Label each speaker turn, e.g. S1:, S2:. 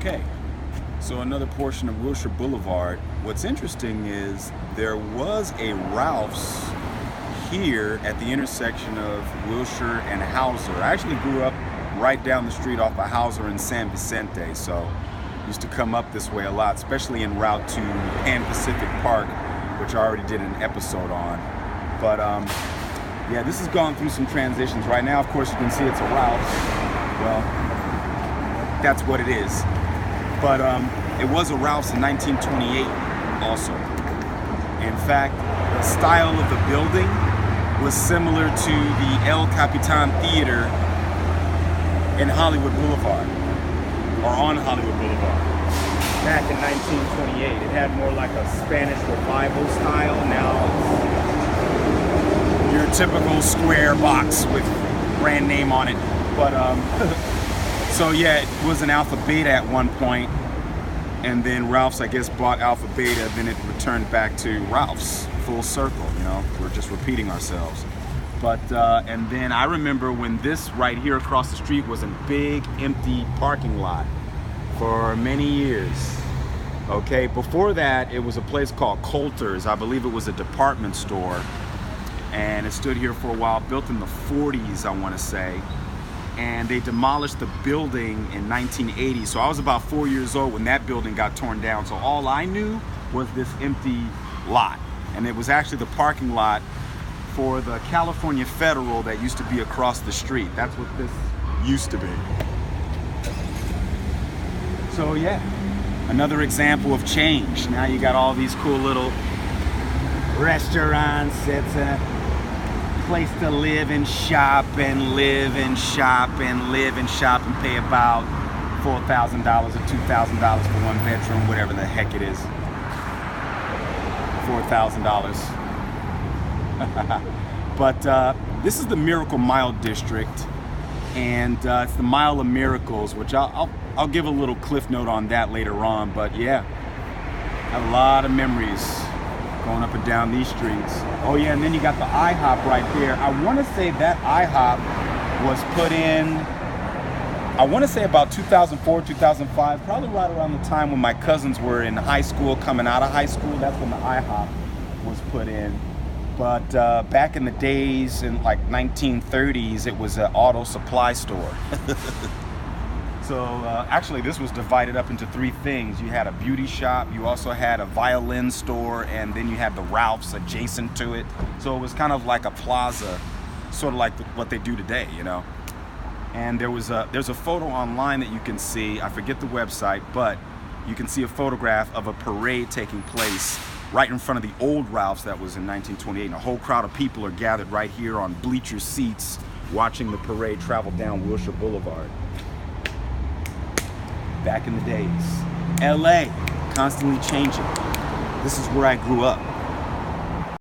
S1: Okay, so another portion of Wilshire Boulevard. What's interesting is there was a Ralph's here at the intersection of Wilshire and Hauser. I actually grew up right down the street off of Hauser in San Vicente, so used to come up this way a lot, especially en route to Pan Pacific Park, which I already did an episode on. But yeah, this has gone through some transitions. Right now, of course, you can see it's a Ralph's. Well, that's what it is. But it was a Ralph's in 1928 also. In fact, the style of the building was similar to the El Capitan Theater in Hollywood Boulevard, or on Hollywood Boulevard. Back in 1928, it had more like a Spanish Revival style. Now it's your typical square box with brand name on it. But so yeah, it was an Alpha Beta at one point, and then Ralph's, I guess, bought Alpha Beta, then it returned back to Ralph's. Full circle, you know, we're just repeating ourselves. But and then I remember when this right here across the street was a big empty parking lot for many years. Okay, before that it was a place called Coulter's. I believe it was a department store, and it stood here for a while, built in the 40s, I want to say, and they demolished the building in 1980. So I was about 4 years old when that building got torn down, so all I knew was this empty lot. And it was actually the parking lot for the California Federal that used to be across the street. That's what this used to be. So yeah, another example of change. Now you got all these cool little restaurants. It's a place to live and shop and live and shop and live and shop and pay about $4,000 or $2,000 for one bedroom, whatever the heck it is. $4,000. But this is the Miracle Mile District, and it's the Mile of Miracles, which I'll give a little cliff note on that later on. But yeah, I have a lot of memories going up and down these streets. Oh yeah, and then you got the IHOP right there. I want to say that IHOP was put in, I want to say about 2004, 2005, probably right around the time when my cousins were in high school, coming out of high school. That's when the IHOP was put in. But back in the days, in like 1930s, it was an auto supply store. So actually this was divided up into three things. You had a beauty shop, you also had a violin store, and then you had the Ralph's adjacent to it. So it was kind of like a plaza, sort of like what they do today, you know. And there's a photo online that you can see. I forget the website, but you can see a photograph of a parade taking place right in front of the old Ralph's that was in 1928. And a whole crowd of people are gathered right here on bleacher seats watching the parade travel down Wilshire Boulevard. Back in the days. LA, constantly changing. This is where I grew up.